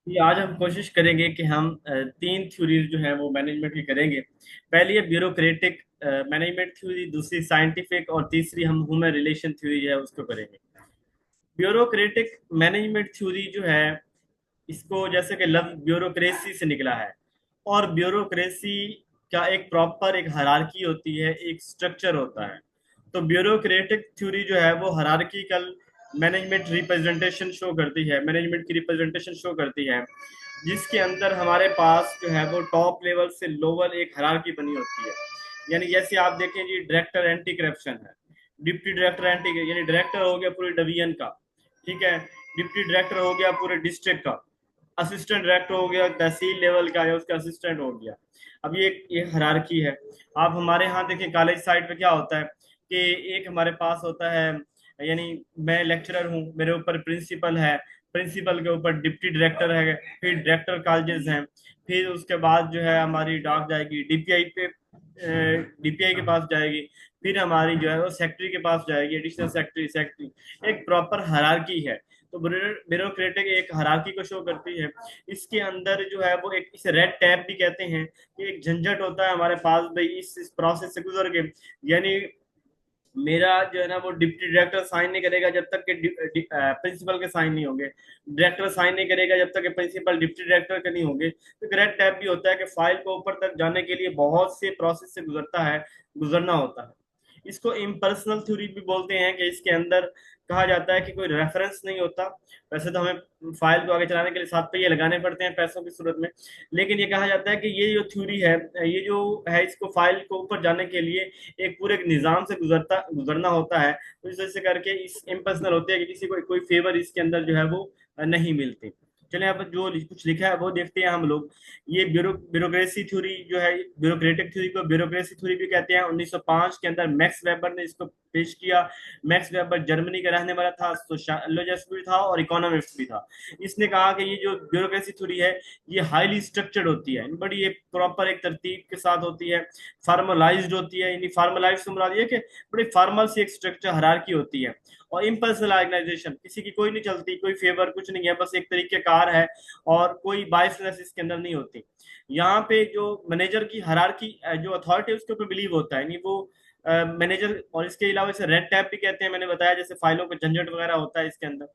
ये आज हम कोशिश करेंगे कि हम तीन थ्योरीज जो है वो मैनेजमेंट की करेंगे। पहली है ब्यूरोक्रेटिक मैनेजमेंट थ्योरी, दूसरी साइंटिफिक और तीसरी हम ह्यूमन रिलेशन थ्योरी जो है उसको करेंगे। ब्यूरोक्रेटिक मैनेजमेंट थ्योरी जो है, इसको जैसे कि लफ्ज ब्यूरोक्रेसी से निकला है। और ब्यूरोक्रेसी का एक प्रॉपर एक हायरार्की होती है, एक स्ट्रक्चर होता है। तो ब्यूरोक्रेटिक थ्योरी जो है वो हायरार्किकल मैनेजमेंट रिप्रेजेंटेशन शो करती है, मैनेजमेंट की रिप्रेजेंटेशन शो करती है, जिसके अंदर हमारे पास जो है वो टॉप लेवल से लोअर एक हायरार्की बनी होती है। यानी जैसे आप देखें जी, डायरेक्टर एंटी करप्शन है, डिप्टी डायरेक्टर एंटी, यानी डायरेक्टर हो गया पूरे डिवीजन का, ठीक है, डिप्टी डायरेक्टर हो गया पूरे डिस्ट्रिक्ट का, असिस्टेंट डायरेक्टर हो गया तहसील लेवल का या उसका असिस्टेंट हो गया। अब ये हायरार्की है। आप हमारे यहाँ देखिए कॉलेज साइड पे क्या होता है कि एक हमारे पास होता है, यानी मैं लेक्चरर हूँ, मेरे ऊपर प्रिंसिपल है, प्रिंसिपल के ऊपर डिप्टी डायरेक्टर है, फिर डायरेक्टर कॉलेजेस हैं, फिर उसके बाद जो है हमारी डाक जाएगी डीपीआई पे, डीपीआई के पास जाएगी, फिर हमारी जो है वो सेक्रेटरी के पास जाएगी, एडिशनल सेक्रेटरी, सेक्रेटरी। एक प्रॉपर हायरार्की है। तो ब्यूरोक्रेटिक एक हायरार्की को शो करती है। इसके अंदर जो है वो एक, इसे रेड टैप भी कहते हैं, कि एक झंझट होता है हमारे पास भाई इस प्रोसेस से गुजर के। यानी मेरा जो है ना वो डिप्टी डायरेक्टर साइन नहीं करेगा जब तक कि प्रिंसिपल के साइन नहीं होंगे, डायरेक्टर साइन नहीं करेगा जब तक कि प्रिंसिपल डिप्टी डायरेक्टर के नहीं होंगे। तो रेड टैप भी होता है कि फाइल को ऊपर तक जाने के लिए बहुत से प्रोसेस से गुजरना होता है। इसको इम्पर्सनल थ्योरी भी बोलते हैं, कि इसके अंदर कहा जाता है कि कोई रेफरेंस नहीं होता। वैसे तो हमें फाइल को आगे चलाने के लिए 7 पहिए लगाने पड़ते हैं पैसों की सूरत में, लेकिन ये कहा जाता है कि ये जो थ्योरी है, ये जो है, इसको फाइल को ऊपर जाने के लिए एक पूरे एक निजाम से गुजरना होता है। तो इस वजह से करके इस इम्पर्सनल होते हैं कि किसी को कोई फेवर इसके अंदर जो है वो नहीं मिलती। चलिए अब जो कुछ लिखा है वो देखते हैं हम लोग। ये ब्यूरोक्रेसी थ्योरी जो है, ब्यूरोक्रेटिक थ्योरी को ब्यूरोक्रेसी थ्योरी भी कहते हैं। 1905 के अंदर मैक्स वेबर ने इसको पेश किया। मैक्स वेबर जर्मनी का रहने वाला था, सोशियोलॉजिस्ट भी था और इकोनॉमिस्ट भी था। इसने कहा कि ये जो ब्यूरोक्रेसी थ्योरी है, ये हाईली स्ट्रक्चर्ड होती है, बड़ी ये प्रॉपर एक तरतीब के साथ होती है, फॉर्मलाइज्ड होती है। यानी फॉर्मलाइज्ड से मुराद ये कि बड़ी फॉर्मल सी एक स्ट्रक्चर हायरार्की होती है। और इम्पर्सनल ऑर्गेनाइजेशन, किसी की कोई नहीं चलती, कोई फेवर कुछ नहीं है, बस एक तरीके कार है, और कोई बायसनेस इसके अंदर नहीं होती। यहाँ पे जो मैनेजर की हायरार्की, जो अथॉरिटी है उसके ऊपर बिलीव होता है, नहीं वो मैनेजर। और इसके अलावा इसे रेड टैप भी कहते हैं, मैंने बताया, जैसे फाइलों का झंझट वगैरह होता है इसके अंदर।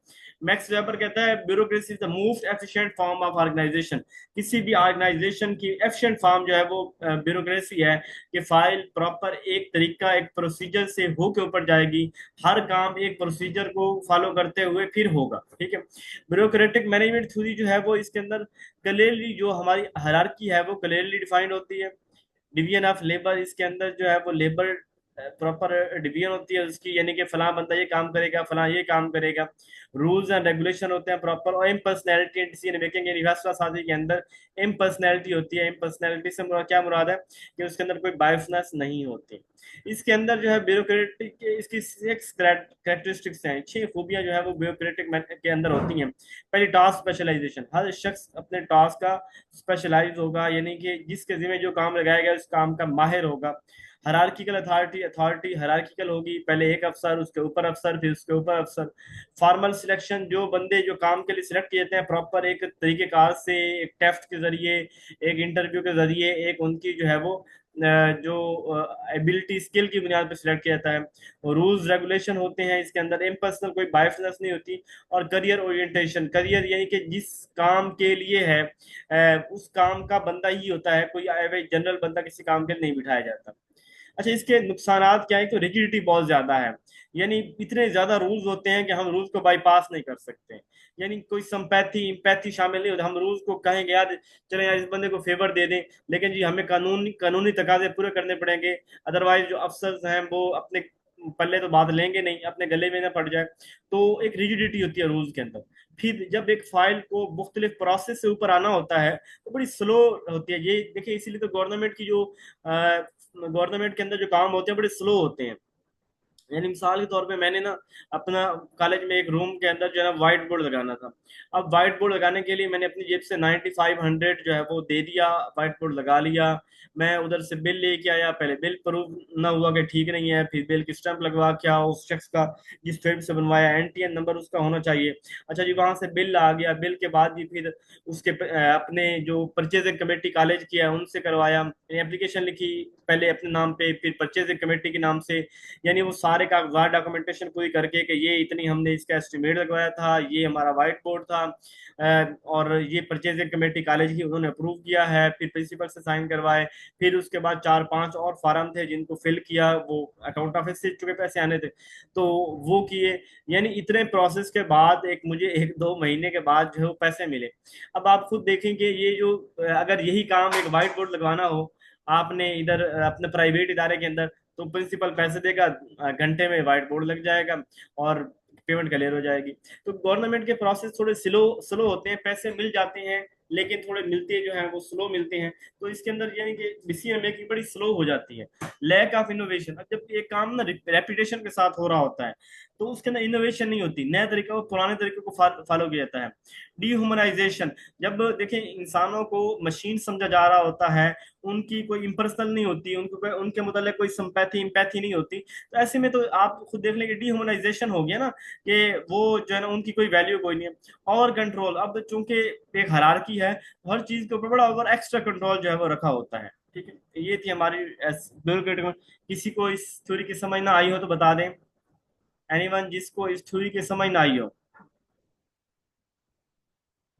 मैक्स वेबर कहता है bureaucracy is the most efficient form of organisation. किसी भी ऑर्गेनाइजेशन की एफिशिएंट फॉर्म जो है वो ब्यूरोक्रेसी है, कि फाइल प्रॉपर एक तरीका एक प्रोसीजर से हो के ऊपर जाएगी, हर काम एक प्रोसीजर को फॉलो करते हुए फिर होगा, ठीक है। ब्यूरोक्रेटिक मैनेजमेंट थ्योरी जो है वो इसके अंदर क्लियरली, जो हमारी हायरार्की है वो क्लियरली डिफाइंड होती है। डिवीजन ऑफ लेबर, इसके अंदर जो है वो लेबर प्रॉपर डिवीजन होती है उसकी, यानी कि फला बंदा ये काम करेगा, फला ये काम करेगा। रूल्स एंड रेगुलेशन होते हैं प्रॉपर। और इम्पर्सनैलिटी एंड डिसीजन मेकिंग, यानी फैसला साजी के अंदर इम्पर्सनैलिटी होती है। इम्पर्सनैलिटी से क्या मुराद है कि उसके अंदर कोई बायसनेस नहीं होती। इसके अंदर जो है ब्यूरोक्रेटिक, इसकी 6 कैरेक्टरिस्टिक्स हैं, 6 खूबियां जो है वो ब्यूरोक्रेटिक के अंदर होती हैं। पहली, टास्क स्पेशलाइजेशन, हर शख्स अपने टास्क का स्पेशलाइज होगा, यानी कि जिसके जिम्मे जो काम लगाया गया उस काम का माहिर होगा। हरारकिकल अथॉरिटी, अथॉरिटी हरारकिकल होगी, पहले एक अफसर, उसके ऊपर अफसर, फिर उसके ऊपर अफसर। फॉर्मल सिलेक्शन, जो बंदे जो काम के लिए सिलेक्ट किए जाते हैं प्रॉपर एक तरीकेकार से, एक टेस्ट के जरिए, एक इंटरव्यू के जरिए, एक उनकी जो है वो जो एबिलिटी स्किल की बुनियाद पर सिलेक्ट किया जाता है। रूल्स रेगुलेशन होते हैं इसके अंदर, इम्पर्सनल, कोई बायसनेस नहीं होती। और करियर ओरिएंटेशन, करियर यानी कि जिस काम के लिए है उस काम का बंदा ही होता है, कोई जनरल बंदा किसी काम के लिए नहीं बिठाया जाता। अच्छा, इसके नुकसानात क्या है? तो रिजिडिटी बहुत ज्यादा है, यानी इतने ज्यादा रूल्स होते हैं कि हम रूल्स को बाईपास नहीं कर सकते। यानी कोई संपैथी इम्पैथी शामिल नहीं होता। हम रूल्स को कहेंगे यार, चले यार इस बंदे को फेवर दे दें, लेकिन जी हमें कानूनी तकाजे पूरे करने पड़ेंगे, अदरवाइज जो अफसर्स हैं वो अपने पल्ले तो बात लेंगे नहीं, अपने गले में ना पड़ जाए। तो एक रिजिडिटी होती है रूल्स के अंदर। फिर जब एक फाइल को मुख्तलिफ प्रोसेस से ऊपर आना होता है तो बड़ी स्लो होती है। ये देखिए, इसीलिए तो गवर्नमेंट की जो गवर्नमेंट के अंदर जो काम होते हैं बड़े स्लो होते हैं। यानी मिसाल के तौर पे मैंने ना अपना कॉलेज में एक रूम के अंदर जो है ना व्हाइट बोर्ड लगाना था। अब व्हाइट बोर्ड लगाने के लिए मैंने अपनी जेब से 9500 जो है वो दे दिया, व्हाइट बोर्ड लगा लिया। मैं उधर से बिल लेके आया, पहले बिल प्रूव ना हुआ कि ठीक नहीं है, फिर बिल की स्टैंप लगवा के आओ उस शख्स का जिस फर्म से बनवाया, एनटीएन नंबर उसका होना चाहिए। अच्छा जी, वहां से बिल आ गया, बिल के बाद भी फिर उसके अपने जो परचेजिंग कमेटी कॉलेज की है उनसे करवाया, एप्लीकेशन लिखी पहले अपने नाम पे फिर परचेजिंग कमेटी के नाम से। यानी वो सारे कागजात डॉक्यूमेंटेशन पूरी करके कि ये इतनी हमने इसका एस्टिमेट लगवाया था, ये हमारा व्हाइट बोर्ड था, और ये परचेजिंग कमेटी कॉलेज की उन्होंने अप्रूव किया है, फिर प्रिंसिपल से साइन करवाए। फिर उसके बाद 4-5 और फार्म थे जिनको फिल किया, वो अकाउंट ऑफिस से चुके पैसे आने थे तो वो किए। यानी इतने प्रोसेस के बाद एक मुझे 1-2 महीने के बाद जो है वो पैसे मिले। अब आप खुद देखेंगे ये जो अगर यही काम एक व्हाइट बोर्ड लगवाना हो आपने इधर अपने प्राइवेट इदारे के अंदर, तो प्रिंसिपल पैसे देगा, घंटे में व्हाइट बोर्ड लग जाएगा और पेमेंट क्लियर हो जाएगी। तो गवर्नमेंट के प्रोसेस थोड़े स्लो स्लो होते हैं, पैसे मिल जाते हैं लेकिन थोड़े मिलते जो हैं वो स्लो मिलते हैं। तो इसके अंदर यानी कि डिसीजन मेकिंग बड़ी स्लो हो जाती है, लैक ऑफ इनोवेशन। अब जब ये काम ना रेपुटेशन के साथ हो रहा होता है तो उसके अंदर इनोवेशन नहीं होती, नए तरीका पुराने तरीके को फॉलो किया जाता है। डीह्यूमनाइजेशन, जब देखें इंसानों को मशीन समझा जा रहा होता है, उनकी कोई इम्पर्सनल नहीं होती, उनको उनके मतलब कोई सिंपैथी इम्पैथी नहीं होती, तो ऐसे में तो आप खुद देख लेंगे डीह्यूमनाइजेशन हो गया ना, कि वो जो है ना उनकी कोई वैल्यू कोई नहीं है। और कंट्रोल, अब चूंकि एक हायरार्की है, हर चीज के ऊपर बड़ा ओवर एक्स्ट्रा कंट्रोल जो है वो रखा होता है। ठीक है, ये थी हमारी ब्यूरोक्रेटिक। किसी को इस थ्योरी की समझ ना आई हो तो बता दें, एनीवन जिसको इस थ्योरी की समझ ना आई हो।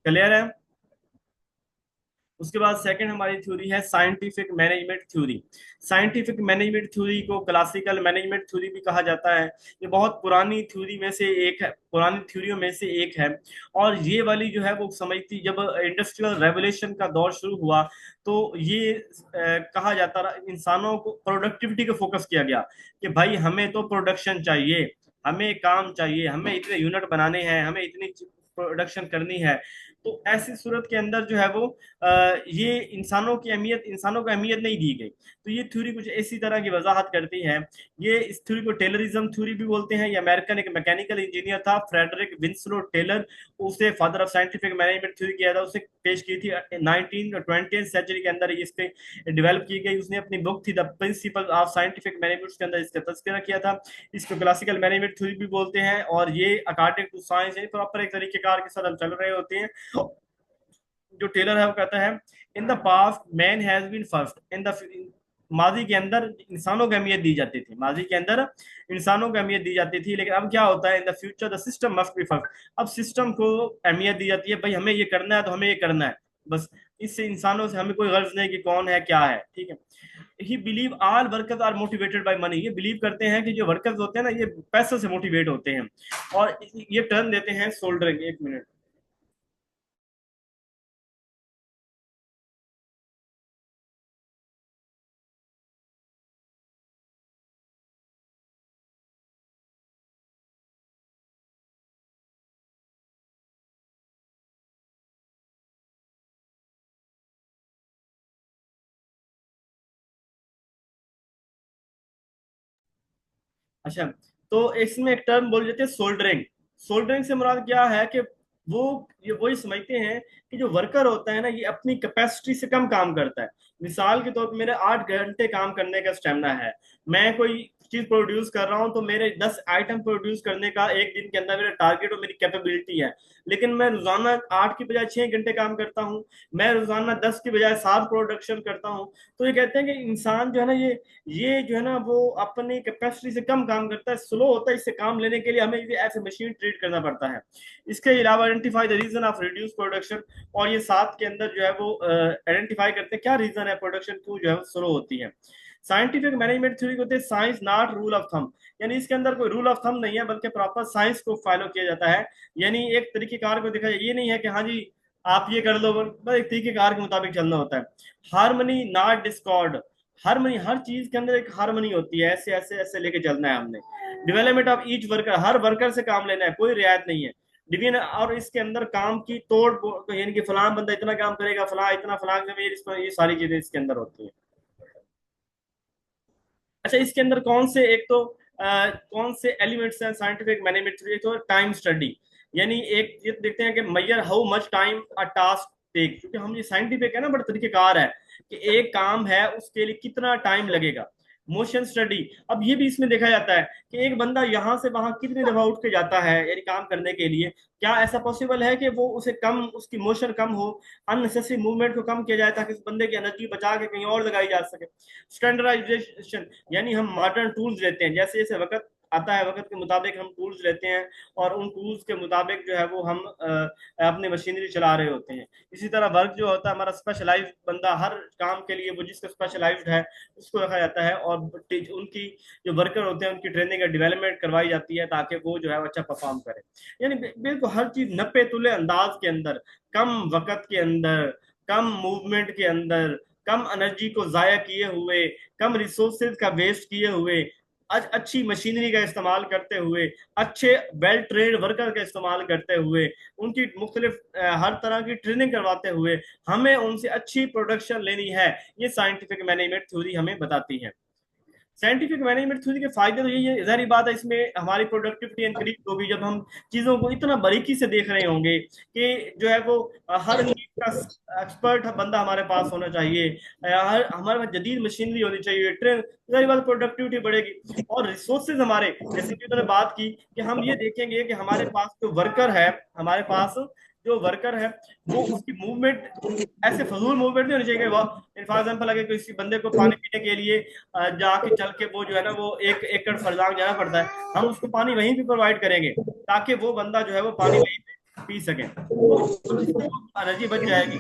क्लियर है? उसके बाद सेकंड हमारी थ्योरी है scientific management theory. Scientific management theory को क्लासिकल मैनेजमेंट थ्योरी भी कहा जाता है। ये बहुत पुरानी थ्योरी में से एक है, पुरानी थ्योरियों में से एक है। और ये वाली जो है वो समझती, जब इंडस्ट्रियल रेवोल्यूशन का दौर शुरू हुआ तो ये कहा जाता रहा, इंसानों को प्रोडक्टिविटी को फोकस किया गया कि भाई हमें तो प्रोडक्शन चाहिए, हमें काम चाहिए, हमें इतने यूनिट बनाने हैं, हमें इतनी प्रोडक्शन करनी है। तो ऐसी सूरत के अंदर जो है वो ये इंसानों को अहमियत नहीं दी गई। तो ये थ्योरी कुछ इसी तरह की वजाहत करती है। ये इस थ्योरी को टेलरिज्म थ्योरी भी बोलते हैं। ये अमेरिकन एक मैकेनिकल इंजीनियर था, फ्रेडरिक विंसलो टेलर, उसे father of scientific management theory किया था, उसे पेश की थी 19 20th सेंचुरी के अंदर इसके डेवलप की गई। उसने अपनी बुक थी the principle of scientific management के अंदर इसका तज़किरा किया था। इसको क्लासिकल मैनेजमेंट थ्योरी भी बोलते हैं। और ये अकॉर्डिंग टू साइंस प्रॉपर एक तरीके कार के साथ हम चल रहे होते हैं। जो टेलर है वो कहता है in the past man has been first in the, माजी के अंदर इंसानों को अहमियत दी जाती थी, माजी के अंदर इंसानों को अहमियत दी जाती थी, लेकिन अब क्या होता है in the future the system must be first. अब सिस्टम को अहमियत दी जाती है, भाई हमें ये करना है तो हमें ये करना है बस। इससे इंसानों से हमें कोई गर्ज नहीं कि कौन है क्या है। ठीक है, he believe all workers are motivated by money. ये बिलीव करते हैं कि जो वर्कर्स होते हैं ना ये पैसों से मोटिवेट होते हैं। और ये टर्म देते हैं सोल्डरिंग। एक मिनट। अच्छा, तो इसमें एक टर्म बोल देते हैं सोल्डरिंग। सोल्डरिंग से मुराद क्या है कि वो ये वही समझते हैं कि जो वर्कर होता है ना ये अपनी कैपेसिटी से कम काम करता है। मिसाल के तौर पर मेरे 8 घंटे काम करने का स्टेमिना है, मैं कोई चीज प्रोड्यूस कर रहा हूं तो मेरे 10 आइटम प्रोड्यूस करने का एक दिन के अंदर मेरा टारगेट और मेरी कैपेबिलिटी है। लेकिन मैं रोजाना 8 की बजाय 6 घंटे काम करता हूँ, मैं रोजाना 10 की बजाय 7 प्रोडक्शन करता हूँ। तो ये कहते हैं कि इंसान जो है ना ये जो है ना वो अपनी कैपेसिटी से कम काम करता है, स्लो होता है। इससे काम लेने के लिए हमें ये ऐसे मशीन ट्रीट करना पड़ता है। इसके अलावा identify the reason of reduce production, और ये साथ के अंदर जो है वो आइडेंटिफाई करते हैं क्या रीजन है प्रोडक्शन क्यों जो है वो स्लो होती है। साइंटिफिक मैनेजमेंट थ्योरी होते हैं science not rule of thumb. यानी इसके अंदर कोई रूल ऑफ थंब नहीं है बल्कि प्रॉपर साइंस को फॉलो किया जाता है। यानी एक तरीकेकार को देखा जाए, ये नहीं है कि हाँ जी आप ये कर लो, बस एक तरीकेकार के मुताबिक चलना होता है। हारमनी नॉट डिस्कॉर्ड, हारमनी, हर चीज के अंदर एक हारमनी होती है, ऐसे ऐसे ऐसे लेके चलना है हमने। Development of each worker, her worker से काम लेना है, कोई रियायत नहीं है। डिवीजन, और इसके अंदर काम की यानी कि फलां बंदा इतना काम करेगा, फलां इतना, फलां ये सारी चीजें इसके अंदर होती है। अच्छा, इसके अंदर कौन से एक तो कौन से एलिमेंट्स हैं साइंटिफिक मैनेजमेंट थ्योरी? तो टाइम स्टडी, यानी एक ये देखते हैं कि measure how much time a task take, क्योंकि हम ये साइंटिफिक है ना, बड़े तरीकेकार है कि एक काम है उसके लिए कितना टाइम लगेगा। मोशन स्टडी, अब ये भी इसमें देखा जाता है कि एक बंदा यहाँ से वहां कितनी दफा उठ के जाता है यानी काम करने के लिए, क्या ऐसा पॉसिबल है कि वो उसे कम, उसकी मोशन कम हो, अननेसेसरी मूवमेंट को कम किया जाए ताकि उस बंदे की एनर्जी बचा के कहीं और लगाई जा सके। स्टैंडर्डाइजेशन, यानी हम मॉडर्न टूल्स लेते हैं, जैसे जैसे वक्त आता है वक्त के मुताबिक हम टूल्स लेते हैं और उन टूल्स के मुताबिक जो है वो हम अपनी मशीनरी चला रहे होते हैं। इसी तरह वर्क जो होता है हमारा स्पेशलाइज्ड बंदा, हर काम के लिए वो जिसका स्पेशलाइज्ड है उसको रखा जाता है और उनकी जो वर्कर होते हैं उनकी ट्रेनिंग और डेवलपमेंट करवाई जाती है ताकि वो जो है अच्छा परफॉर्म करे। यानी बिल्कुल हर चीज नपे तुले अंदाज के अंदर, कम वक्त के अंदर, कम मूवमेंट के अंदर, कम एनर्जी को जाया किए हुए, कम रिसोर्सेज का वेस्ट किए हुए, अच्छी मशीनरी का इस्तेमाल करते हुए, अच्छे वेल ट्रेन्ड वर्कर का इस्तेमाल करते हुए, उनकी मुख्तलिफ हर तरह की ट्रेनिंग करवाते हुए हमें उनसे अच्छी प्रोडक्शन लेनी है, ये साइंटिफिक मैनेजमेंट थ्योरी हमें बताती है। साइंटिफिक मैनेजमेंट थ्योरी के फायदे तो यही है, जाहिर बात है इसमें हमारी प्रोडक्टिविटी इंक्रीज होगी जब हम चीजों को इतना बारीकी से देख रहे होंगे कि जो है वो हर नीड का एक्सपर्ट बंदा हमारे पास होना चाहिए, हर हमारे पास जदीद मशीनरी होनी चाहिए, ट्रेन, जाहिर बात प्रोडक्टिविटी बढ़ेगी। और रिसोर्सेज हमारे, जैसे कि उन्होंने बात की कि हम ये देखेंगे कि हमारे पास जो वर्कर है, हमारे पास जो वर्कर है वो उसकी मूवमेंट ऐसे फजूल मूवमेंट नहीं होनी चाहिए। फॉर एग्जाम्पल अगर किसी बंदे को पानी पीने के लिए जाके चल के वो जो है ना वो 1 एकड़ फरजांग जाना पड़ता है, हम उसको पानी वहीं पे प्रोवाइड करेंगे ताकि वो बंदा जो है वो पानी वहीं पे पी सके, तो इससे एनर्जी बच जाएगी।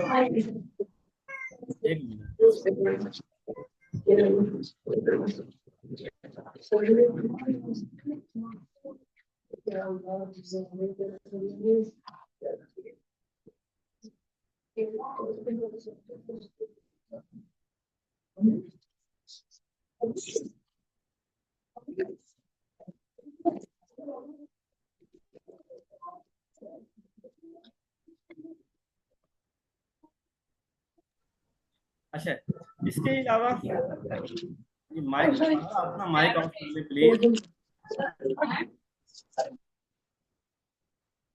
एक मिनट। अच्छा, इसके अलावा ये माइक, अपना माइक ऑफ कर ले प्लीज।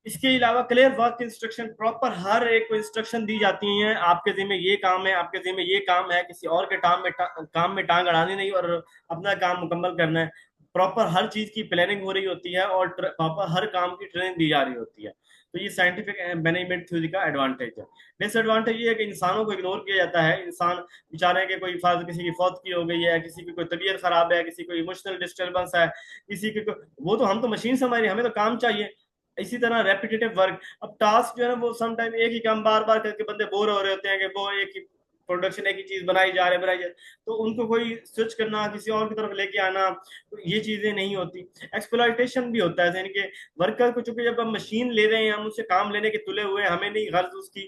इसके अलावा क्लियर वर्क इंस्ट्रक्शन, प्रॉपर हर एक को इंस्ट्रक्शन दी जाती हैं, आपके जिम्मे ये काम है, आपके जिम्मे ये काम है, किसी और के काम में टांग अड़ानी नहीं और अपना काम मुकम्मल करना है। प्रॉपर हर चीज की प्लानिंग हो रही होती है और प्रॉपर हर काम की ट्रेनिंग दी जा रही होती है। तो ये साइंटिफिक मैनेजमेंट थ्योरी का एडवांटेज है। डिसएडवांटेज ये है कि इंसानों को इग्नोर किया जाता है, इंसान बेचारे के कोई फाज किसी की फौत की हो गई है, किसी की कोई तबीयत खराब है, किसी को इमोशनल डिस्टर्बेंस है, किसी की वो तो हम तो मशीन से हमारी, हमें तो काम चाहिए। इसी तरह रेपिटेटिव वर्क, अब टास्क जो है ना वो समटाइम एक ही काम बार बार करके बंदे बोर हो रहे होते हैं कि वो एक ही प्रोडक्शन, एक ही चीज बनाई जा रहे, तो उनको कोई स्विच करना, किसी और की तरफ लेके आना, तो ये चीजें नहीं होती। एक्सप्लॉयटेशन भी होता है, यानी कि वर्कर को चूंकि जब हम मशीन ले रहे हैं, हम उससे काम लेने के तुले हुए हैं, हमें नहीं गर्ज उसकी,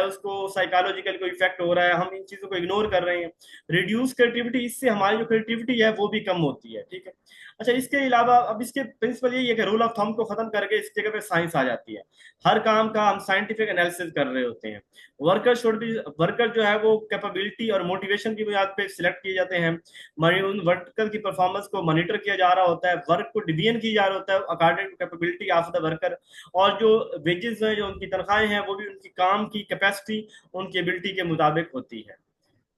उसको साइकोलॉजिकल कोई इफेक्ट हो रहा है, हम इन चीजों को इग्नोर कर रहे हैं। रिड्यूस क्रिएटिविटी, इससे हमारी जो क्रिएटिविटी है वो भी कम होती है। ठीक है। अच्छा, इसके अलावा अब इसके प्रिंसिपल यही है कि रूल ऑफ थंब को खत्म करके इस जगह पे साइंस आ जाती है, हर काम का हम साइंटिफिक एनालिसिस कर रहे होते हैं। वर्कर शुड भी, वर्कर जो है वो कैपेबिलिटी और मोटिवेशन की बुनियाद पे सिलेक्ट किए जाते हैं, उन वर्कर की परफॉर्मेंस को मॉनिटर किया जा रहा होता है, वर्क को डिवीजन किया जा रहा होता है according to capability of the worker, और जो वेजेस हैं, जो उनकी तनख्वाहें हैं, वो भी उनकी काम की कैपेसिटी, उनकी एबिलिटी के मुताबिक होती है।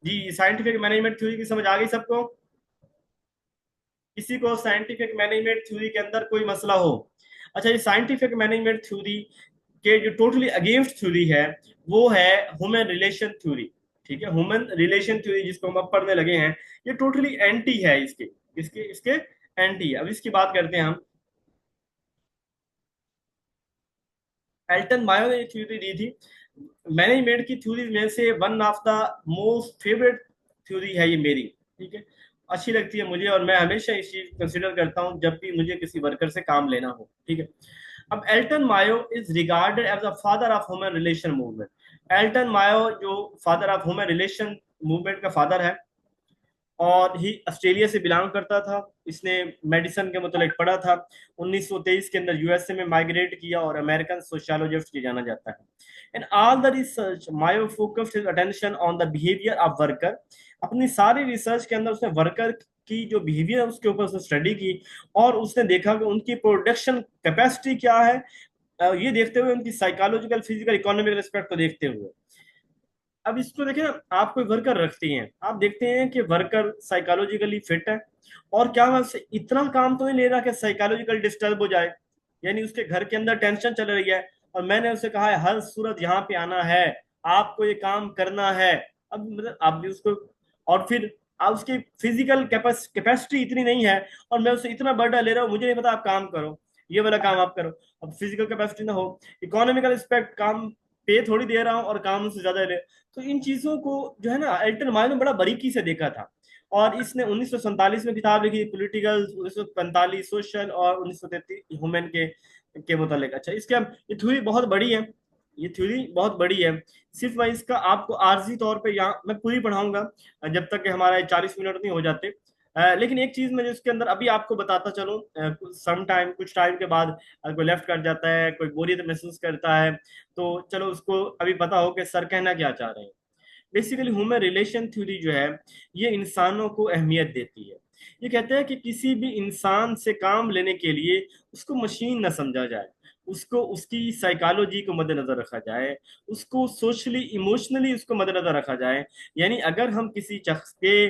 जी, साइंटिफिक मैनेजमेंट थ्योरी की समझ आ गई सबको? किसी को साइंटिफिक मैनेजमेंट थ्योरी के अंदर कोई मसला हो? अच्छा, ये साइंटिफिक मैनेजमेंट थ्योरी के जो टोटली अगेंस्ट थ्योरी है वो है ह्यूमन रिलेशन थ्योरी। ठीक है, ह्यूमन रिलेशन थ्योरी जिसको हम अब पढ़ने लगे हैं, ये टोटली एंटी है इसके, इसके एंटी है। अब इसकी बात करते हैं हम। एल्टन मायो ने थ्योरी दी थी मैनेजमेंट की थ्योरी में से, one of the most favourite theory है ये मेरी। ठीक है, अच्छी लगती है मुझे और मैं हमेशा इस चीज कंसिडर करता हूँ जब भी मुझे किसी वर्कर से काम लेना हो। ठीक है। अब Elton Mayo is regarded as the father of human relation movement. Elton Mayo जो father of human relation movement का फादर है, और ही ऑस्ट्रेलिया से बिलोंग करता था। इसने मेडिसिन के मतलब पढ़ा था। 1923 के अंदर यूएसए में माइग्रेट किया और अमेरिकन सोशियोलॉजिस्ट की जाना जाता है। In all the research Mayo focused his attention on the behaviour of worker. अपनी सारी रिसर्च के अंदर उसने वर्कर की जो बिहेवियर है उसके ऊपर उसने स्टडी की, और उसने देखा कि उनकी प्रोडक्शन कैपेसिटी क्या है, ये देखते हुए उनकी साइकोलॉजिकल, फिजिकल, इकोनॉमिकल एस्पेक्ट को देखते हुए। अब इसको देखें ना, आप कोई वर्कर रखती हैं, आप देखते हैं कि वर्कर साइकोलॉजिकली फिट है, और क्या वह से इतना काम तो नहीं ले रहा कि साइकोलॉजिकल डिस्टर्ब हो जाए, यानी उसके घर के अंदर टेंशन चल रही है, और मैंने उसे कहा है हर सूरत यहाँ पे आना है, आपको ये काम करना है। अब मतलब आप भी उसको, और फिर आप उसकी फिजिकल कैपेसिटी इतनी नहीं है, और मैं उससे इतना बर्डन ले रहा हूँ, मुझे नहीं पता, आप काम करो, ये वाला काम आप करो। अब फिजिकल कैपेसिटी ना हो, इकोनॉमिकल एस्पेक्ट, काम पे थोड़ी दे रहा हूँ और काम उससे ज्यादा ले, तो इन चीजों को जो है ना एल्टन मायो ने बड़ा बारीकी से देखा था। और इसने 1947 में किताब लिखी पॉलिटिकल, 1945 सोशल, और 1933 ह्यूमन के मुतालिक। अच्छा, इसके ये थ्योरी बहुत बड़ी है, ये थ्योरी बहुत बड़ी है। सिर्फ मैं इसका आपको आर्जी तौर पे यहाँ मैं पूरी पढ़ाऊंगा जब तक कि हमारा 40 मिनट नहीं हो जाते। लेकिन एक चीज मैं जो इसके अंदर अभी आपको बताता चलूं, सम टाइम, कुछ टाइम के बाद कोई लेफ्ट कर जाता है, कोई बोरियत महसूस करता है, तो चलो उसको अभी पता हो कि सर कहना क्या चाह रहे हैं। बेसिकली ह्यूमन रिलेशन थ्योरी जो है, ये इंसानों को अहमियत देती है। ये कहते हैं कि किसी भी इंसान से काम लेने के लिए उसको मशीन ना समझा जाए, उसको उसकी साइकोलॉजी को मद्देनजर रखा जाए, उसको सोशली इमोशनली उसको मद्देनजर रखा जाए। यानी अगर हम किसी शख्स के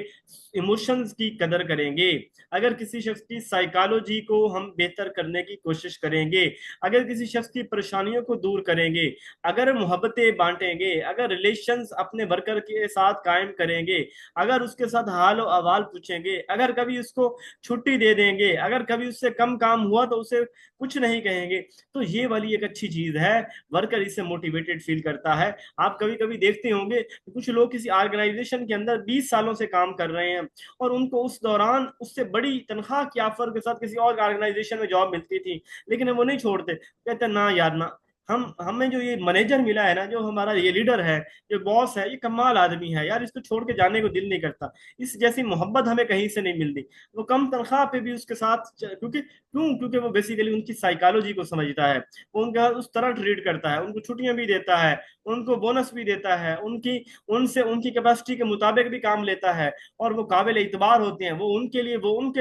इमोशंस की कदर करेंगे, अगर किसी शख्स की साइकोलॉजी को हम बेहतर करने की कोशिश करेंगे, अगर किसी शख्स की परेशानियों को दूर करेंगे, अगर मोहब्बतें बांटेंगे, अगर रिलेशंस अपने वर्कर के साथ कायम करेंगे, अगर उसके साथ हाल और अहवाल पूछेंगे, अगर कभी उसको छुट्टी दे देंगे, अगर कभी उससे कम काम हुआ तो उसे कुछ नहीं कहेंगे, तो ये वाली एक अच्छी चीज है। वर्कर इससे मोटिवेटेड फील करता है। आप कभी कभी देखते होंगे कुछ लोग किसी ऑर्गेनाइजेशन के अंदर 20 सालों से काम कर रहे हैं, और उनको उस दौरान उससे बड़ी तनख्वाह की ऑफर के साथ किसी और ऑर्गेनाइजेशन में जॉब मिलती थी, लेकिन वो नहीं छोड़ते, कहते ना यार ना, हम हमें जो ये मैनेजर मिला है ना, जो हमारा ये लीडर है, जो बॉस है, ये कमाल आदमी है यार, इसको छोड़ के जाने को दिल नहीं करता, इस जैसी मोहब्बत हमें कहीं से नहीं मिलती। वो कम तनख्वाह पे भी उसके साथ क्योंकि वो बेसिकली उनकी साइकोलॉजी को समझता है, वो उनका उस तरह ट्रीट करता है, उनको छुट्टियां भी देता है, उनको बोनस भी देता है, उनकी उनसे उनकी कैपेसिटी के मुताबिक भी काम लेता है, और वो काबिल इतबार होते हैं, वो उनके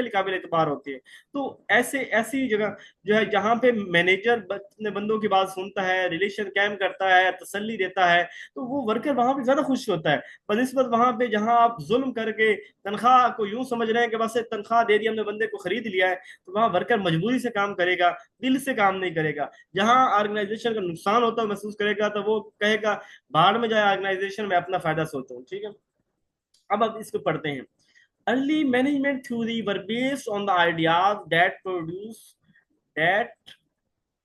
लिए काबिल इतबार होते हैं। तो ऐसे ऐसी जगह जो है जहां पे मैनेजर अपने बंदों की बात सुनता है, रिलेशन कायम करता है, तसल्ली देता है, तो वो वर्कर वहां पे ज्यादा खुश होता है, बनिस्बत वहां पे जहां आप जुल्म करके तनख्वाह को यूं समझ रहे हैं कि बस तनख्वाह दे दी हमने, बंदे को खरीद लिया है, तो वहां वर्कर मजबूरी से काम करेगा, दिल से काम नहीं करेगा। जहां ऑर्गेनाइजेशन का नुकसान होता है महसूस करेगा, तो वो कहेगा बाहर में जाए ऑर्गेनाइजेशन में अपना फायदा सोचता हूँ। ठीक है, अब इसको पढ़ते हैं। Early management theory were based on the ideas that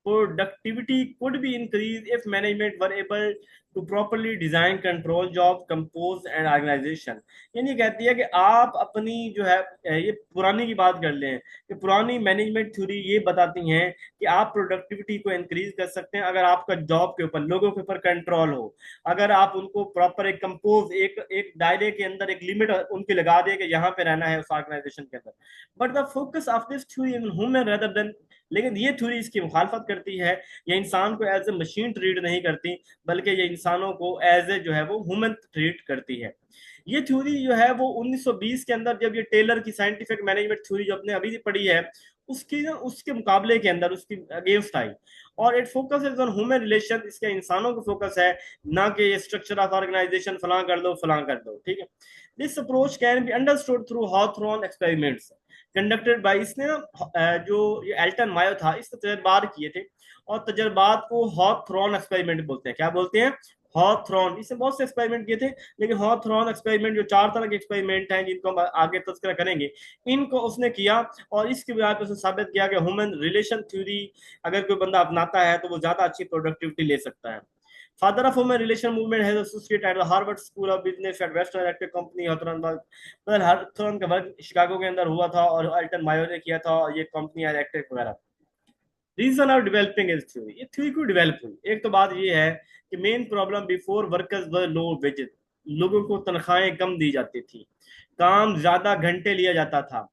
productivity could be increased if management were able to properly design, control, job, compose and organization। यानी कहती है कि आप अपनी जो है, ये पुरानी की बात कर लें, कि पुरानी मैनेजमेंट थ्योरी ये बताती हैं कि आप प्रोडक्टिविटी को इंक्रीज कर सकते हैं अगर आपका जॉब के ऊपर, लोगों के ऊपर कंट्रोल हो, अगर आप उनको प्रॉपर एक कंपोज, एक एक दायरे के अंदर एक लिमिट उनकी लगा दे कि यहाँ पे रहना है उस ऑर्गेनाइजेशन के अंदर। But the focus of this theory in human rather than, लेकिन ये थ्योरी इसकी मुखालफत करती है, ये इंसान को एज ए मशीन ट्रीट नहीं करती, बल्कि ये इंसानों को एज ए जो है वो ह्यूमन ट्रीट करती है। ये थ्योरी जो है वो 1920 के अंदर, जब ये टेलर की साइंटिफिक मैनेजमेंट थ्योरी जो अपने अभी पढ़ी है, उसकी ना उसके मुकाबले के अंदर उसकी अगेंस्ट आई, और it focus is on human relation, इसके इंसानों को फोकस है, ना कि ये स्ट्रक्चर ऑफ ऑर्गेनाइजेशन फलां कर दो फलां कर दो। ठीक है, this approach can be understood through Hawthorne experiments conducted by, इसने ना जो ये एल्टन मायो था, इसने तजर्बात किए थे, और तजर्बात को हॉथरॉन एक्सपेरिमेंट बोलते हैं। क्या बोलते हैं? हॉथरॉन। इससे बहुत से एक्सपेरिमेंट किए थे, लेकिन हॉथरॉन एक्सपेरिमेंट, जो 4 तरह के एक्सपेरिमेंट हैं जिनको हम आगे तस्करा करेंगे, इनको उसने किया, और इसकी बुनियाद पर उसने साबित किया कि ह्यूमन रिलेशन थ्योरी अगर कोई बंदा अपनाता है तो वो ज्यादा अच्छी प्रोडक्टिविटी ले सकता है। Father of human relation movement has associated at the Harvard School of Business at Western Electric Company, हॉथरॉन। मतलब हॉथरॉन का वर्क शिकागो के अंदर हुआ था, और अल्टन मायो ने किया था, और ये कंपनी इलेक्ट्रिक वगैरह। Reason of developing is theory, ये थ्योरी को डेवलप हुई, एक तो बात ये है कि main problem before workers were low wages, लोगों को तनख्वाहें कम दी जाती थी, काम ज्यादा घंटे लिया जाता था,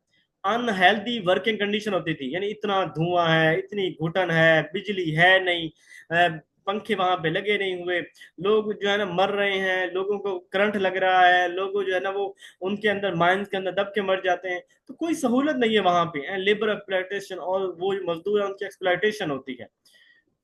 अनहेल्दी वर्किंग कंडीशन होती थी, यानी इतना धुआं है, इतनी घुटन है, बिजली है नहीं, पंखे वहां पे लगे नहीं हुए, लोग जो है ना मर रहे हैं, लोगों को करंट लग रहा है, लोग जो है ना वो उनके अंदर माइंस के अंदर दब के मर जाते हैं। तो कोई सहूलत नहीं है वहां पे, लेबर एक्सप्लॉयटेशन, और वो जो मजदूर है उनकी एक्सप्लॉयटेशन होती है।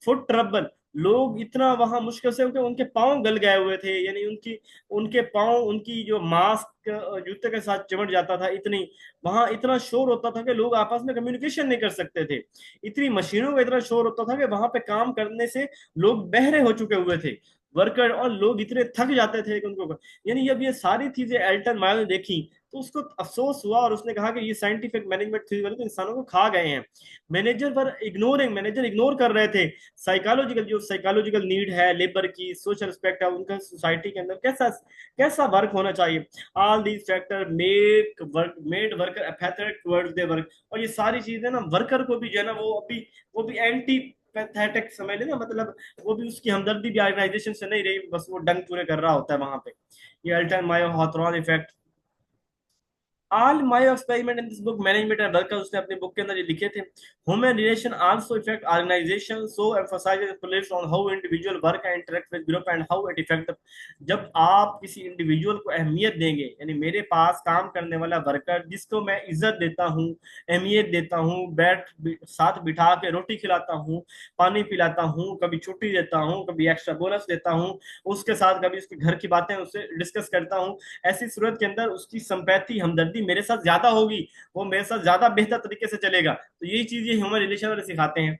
फुट ट्रबल, लोग इतना वहां मुश्किल से, उनके पाँव गल गए हुए थे, यानी उनकी उनके पाँव, उनकी जो मास्क जूते के साथ चिमट जाता था, इतनी वहां इतना शोर होता था कि लोग आपस में कम्युनिकेशन नहीं कर सकते थे। इतनी मशीनों का इतना शोर होता था कि वहां पे काम करने से लोग बहरे हो चुके हुए थे वर्कर, और लोग इतने थक जाते थे कि उनको, यानी जब ये सारी चीजें एल्टन मायो ने देखी तो उसको अफसोस हुआ, और उसने कहा कि ये साइंटिफिक मैनेजमेंट थ्योरी वाले तो इंसानों को खा गए हैं। मैनेजर इग्नोर कर रहे थे साइकोलॉजिकल नीड है लेबर की, सोशल रिस्पेक्ट है उनका, सोसाइटी के अंदर कैसा कैसा वर्क होना चाहिए। All these factor made worker apathetic towards their work, और ये सारी चीजें ना वर्कर को भी जो है ना वो भी एंटी पैथेटिक समझ लेना, मतलब वो भी, उसकी हमदर्दी भी ऑर्गेनाइजेशन से नहीं रही, बस वो डंग पूरे कर रहा होता है वहां पे। ये Elton Mayo Hawthorne effect, all Mayo experiment in this book management and workers, उसने अपनी बुक के अंदर ये लिखे थे। Human relation also effect organisation, so emphasises police on how individual work and interact with group and how it effect. जब आप किसी इंडिविजुअल को अहमियत देंगे, यानी मेरे पास काम करने वाला वर्कर जिसको मैं इज्जत देता हूँ, अहमियत देता हूँ, साथ बिठा के रोटी खिलाता हूँ, पानी पिलाता हूँ, कभी छुट्टी देता हूँ, कभी एक्स्ट्रा बोनस देता हूँ, उसके साथ कभी उसके घर की बातें उससे डिस्कस करता हूँ, ऐसी सूरत के अंदर उसकी संपैथी हमदर्दी मेरे साथ ज्यादा होगी, वो मेरे साथ ज्यादा बेहतर तरीके से चलेगा। तो यही चीज ये ह्यूमन रिलेशन वाले सिखाते हैं।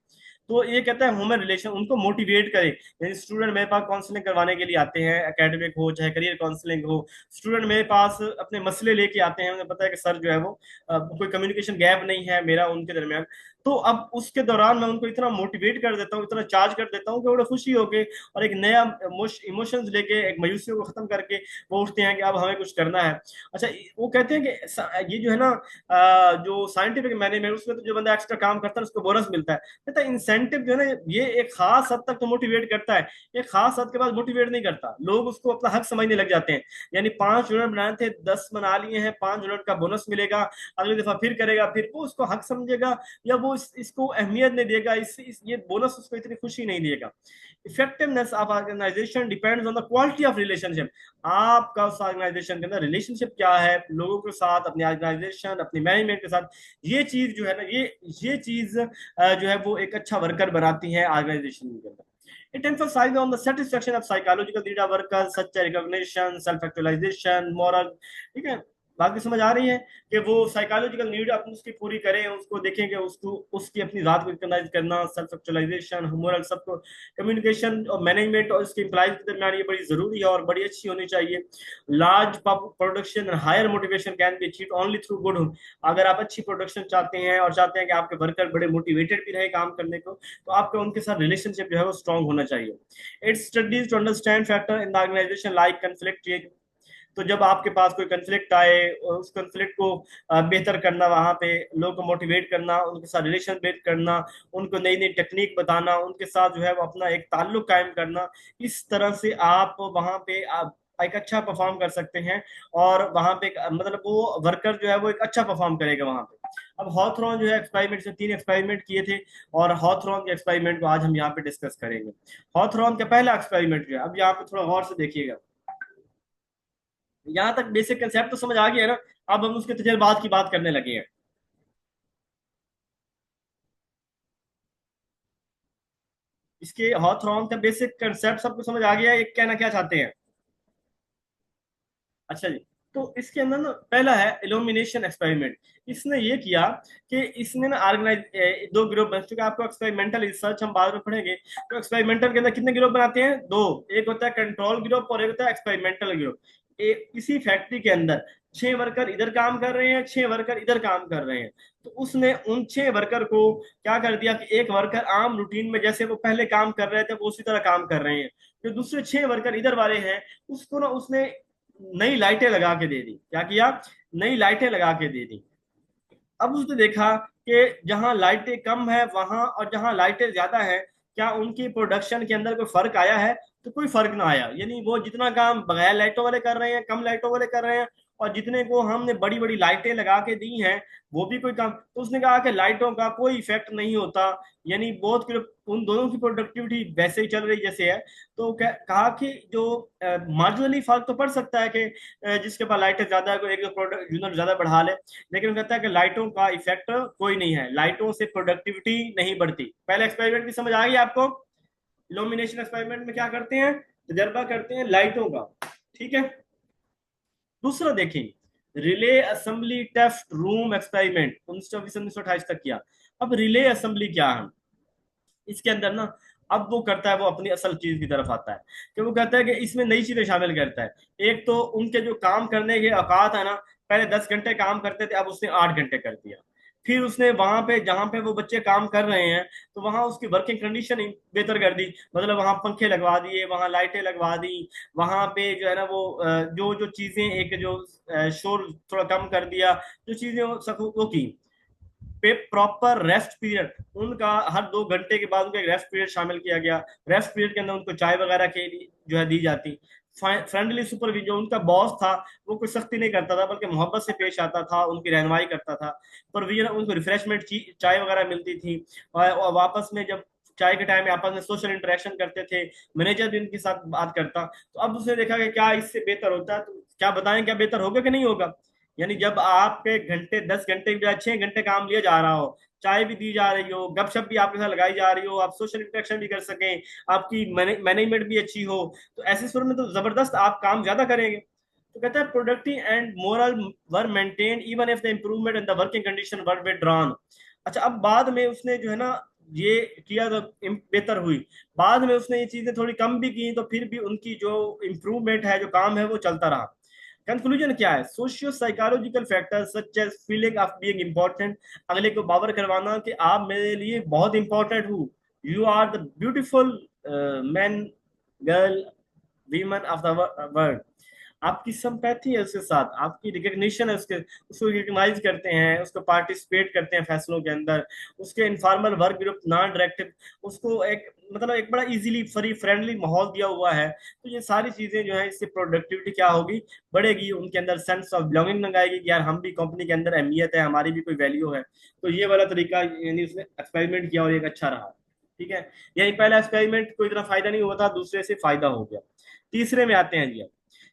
तो ये कहता है ह्यूमन रिलेशन उनको मोटिवेट करे, यानी स्टूडेंट मेरे पास काउंसलिंग करवाने के लिए आते हैं, एकेडमिक हो चाहे करियर काउंसलिंग हो, स्टूडेंट मेरे पास अपने मसले लेके आते हैं, उन्हें पता है कि सर जो है वो कोई कम्युनिकेशन गैप नहीं है मेरा उनके दरमियान। तो अब उसके दौरान मैं उनको इतना मोटिवेट कर देता हूँ, इतना चार्ज कर देता हूँ कि वो खुशी होके और एक नया इमोशंस लेके, एक मायूसियों को खत्म करके वो उठते हैं कि अब हमें कुछ करना है। अच्छा, वो कहते हैं कि ये जो है ना जो साइंटिफिक मैनेजमेंट, उसमें तो जो बंदा एक्स्ट्रा काम करता है उसको बोनस मिलता है, कहता है इंसेंटिव जो है ना ये एक खास हद तक तो मोटिवेट करता है, एक खास हद के बाद मोटिवेट नहीं करता, लोग उसको अपना हक समझने लग जाते हैं। यानी 5 यूनिट बनाए थे, 10 बना लिए हैं, 5 यूनिट का बोनस मिलेगा, अगली दफा फिर करेगा, फिर वो उसको हक समझेगा, या वो इसको अहमियत नहीं देगा, ये बोनस उसको इतनी खुशी नहीं देगा। Effectiveness of organisation depends on the quality of relationship, आपका उस ऑर्गेनाइजेशन के अंदर रिलेशनशिप क्या है लोगों के साथ, अपनी ऑर्गेनाइजेशन, अपनी मैनेजमेंट के साथ, ये चीज जो है ना ये चीज जो है वो एक अच्छा वर्कर बनाती है ऑर्गेनाइजेशन के अंदर। It emphasizes on the satisfaction of psychological need of workers such as recognition, self actualization, moral, ठीक है। बात भी समझ आ रही है कि वो साइकोलॉजिकल नीड अपन उसकी पूरी करें, उसको देखेंगे, उसको उसकी अपनी रात को रिकॉग्नाइज करना, सेल्फ एक्चुअलाइजेशन, मोरल, सबको कम्युनिकेशन और मैनेजमेंट और उसके एम्प्लॉइज के दरमियान ये बड़ी जरूरी है और बड़ी अच्छी होनी चाहिए। Large production and higher motivation can be achieved only through good. अगर आप अच्छी प्रोडक्शन चाहते हैं और चाहते हैं कि आपके वर्कर बड़े मोटिवेटेड भी रहे काम करने को, तो आपका उनके साथ रिलेशनशिप जो है वो स्ट्रांग होना चाहिए। Its studies to understand factor in the organisation like conflict, तो जब आपके पास कोई कंफ्लिक्ट आए, उस कंफ्लिक्ट को बेहतर करना, वहां पे लोगों को मोटिवेट करना, उनके साथ रिलेशन बिल्ड करना, उनको नई नई टेक्निक बताना, उनके साथ जो है वो अपना एक ताल्लुक कायम करना, इस तरह से आप वहां पे आप एक अच्छा परफॉर्म कर सकते हैं। और वहां पे मतलब वो वर्कर जो है वो एक अच्छा परफॉर्म करेगा वहां पे। अब हॉथरॉन जो है एक्सपेरिमेंट से 3 एक्सपेरिमेंट किए थे, और हॉथरॉन के एक्सपेरिमेंट को आज हम यहाँ पे डिस्कस करेंगे। हॉथरॉन का पहला एक्सपेरिमेंट जो है, अब यहाँ पे थोड़ा गौर से देखिएगा, यहां तक बेसिक कंसेप्ट तो समझ आ गया है ना। अब हम उसके तजर्बात की बात करने लगे हैं। इसके हॉथरॉन का बेसिक कंसेप्ट सबको समझ आ गया है, ये कहना क्या चाहते हैं। अच्छा जी, तो इसके अंदर ना पहला है इल्यूमिनेशन एक्सपेरिमेंट। इसने ये किया कि इसने ना ऑर्गेनाइज 2 ग्रुप बन चुके, आपको एक्सपेरिमेंटल रिसर्च हम बाद में पढ़ेंगे। तो एक्सपेरिमेंटल के अंदर कितने ग्रुप बनाते हैं, 2, एक होता है कंट्रोल ग्रुप और एक होता है एक्सपेरिमेंटल ग्रुप। इसी फैक्ट्री के अंदर 6 वर्कर इधर काम कर रहे हैं, 6 वर्कर इधर काम कर रहे हैं। तो उसने उन 6 वर्कर को क्या कर दिया कि एक वर्कर आम रूटीन में जैसे वो पहले काम कर रहे थे वो उसी तरह काम कर रहे हैं। जो दूसरे 6 वर्कर इधर वाले हैं, उसको ना उसने नई लाइटें लगा के दे दी। क्या किया, नई लाइटें लगा के दे दी। अब उसने देखा कि जहां लाइटें कम है वहां और जहां लाइटें ज्यादा है, क्या उनकी प्रोडक्शन के अंदर कोई फर्क आया है, तो कोई फर्क ना आया। यानी वो जितना काम बगैर लाइटों वाले कर रहे हैं, कम लाइटों वाले कर रहे हैं, और जितने को हमने बड़ी बड़ी लाइटें लगा के दी हैं वो भी कोई काम, तो उसने कहा कि लाइटों का कोई इफेक्ट नहीं होता, यानी बहुत उन दोनों की प्रोडक्टिविटी वैसे ही चल रही जैसे है। तो कहा कि जो मार्जिनली फर्क तो पड़ सकता है कि जिसके पास लाइटें ज्यादा है, कोई एक दो प्रोडक्ट यूनिट ज्यादा बढ़ा ले, लेकिन वो कहता है कि लाइटों का इफेक्ट कोई नहीं है, लाइटों से प्रोडक्टिविटी नहीं बढ़ती। पहले एक्सपेरिमेंट की समझ आ गई आपको? इल्यूमिनेशन एक्सपेरिमेंट में क्या करते हैं, तजर्बा करते हैं लाइटों का, ठीक है। दूसरा देखें, relay assembly test room experiment 1924 से 1928 तक किया। अब रिले असेंबली क्या है इसके अंदर ना, अब वो करता है, वो अपनी असल चीज की तरफ आता है कि वो कहता है कि इसमें नई चीजें शामिल करता है। एक तो उनके जो काम करने के औकात है ना, पहले 10 घंटे काम करते थे, अब उसने 8 घंटे कर दिया। फिर उसने वहां पे जहां पे वो बच्चे काम कर रहे हैं, तो वहां उसकी वर्किंग कंडीशन बेहतर कर दी, मतलब वहां पंखे लगवा दिए, वहां लाइटें लगवा दी, वहां पे जो है ना वो जो जो चीजें एक जो शोर थोड़ा कम कर दिया, जो चीजें वो की। पे प्रॉपर रेस्ट पीरियड, उनका हर 2 घंटे के बाद उनका एक रेस्ट पीरियड शामिल किया गया। रेस्ट पीरियड के अंदर उनको चाय वगैरह के लिए जो है दी जाती। फ्रेंडली सुपरविजन, जो उनका बॉस था वो कोई सख्ती नहीं करता था, बल्कि मोहब्बत से पेश आता था, उनकी रहनुमाई करता था। सुपरविजन, उनको रिफ्रेशमेंट चाय वगैरह मिलती थी, और वापस में जब चाय के टाइम में आपस में सोशल इंटरेक्शन करते थे, मैनेजर भी उनके साथ बात करता। तो अब उसने देखा कि क्या इससे बेहतर होता है, तो क्या बताएं, क्या बेहतर होगा कि नहीं होगा। यानी जब आपके घंटे 10 घंटे की बजाय 6 घंटे काम लिया जा रहा हो, चाय भी दी जा रही हो, गपशप भी आपके साथ लगाई जा रही हो, आप सोशल इंटरेक्शन भी कर सकें, आपकी मैनेजमेंट भी अच्छी हो, तो ऐसे सुर में तो जबरदस्त आप काम ज्यादा करेंगे। तो कहता है productive and moral were maintain even if the improvement in the working condition were withdrawn. अच्छा, अब बाद में उसने जो है ना ये किया तो बेहतर हुई, बाद में उसने ये चीजें थोड़ी कम भी की, तो फिर भी उनकी जो इम्प्रूवमेंट है, जो काम है, वो चलता रहा। कंक्लूजन क्या है, socio psychological factors such as feeling of being important, अगले को बावर करवाना कि आप मेरे लिए बहुत इंपॉर्टेंट हो, you are the beautiful man, girl, women of the world. आपकी संपैथी है उसके साथ, आपकी रिकग्निशन है उसके, उसको रिकग्नाइज करते हैं, उसको पार्टिसिपेट करते हैं फैसलों के अंदर, उसके informal work group, non directive, उसको एक मतलब एक बड़ा इजीली फ्री फ्रेंडली माहौल दिया हुआ है। तो ये सारी चीजें जो है, इससे प्रोडक्टिविटी क्या होगी, बढ़ेगी, उनके अंदर सेंस ऑफ बिलोंगिंग लगाएगी कि यार हम भी कंपनी के अंदर अहमियत है, हमारी भी कोई वैल्यू है। तो ये वाला तरीका यानी उसने एक्सपेरिमेंट किया और एक अच्छा रहा, ठीक है। यही पहला एक्सपेरिमेंट कोई इतना फायदा नहीं हुआ था, दूसरे से फायदा हो गया। तीसरे में आते हैं जी।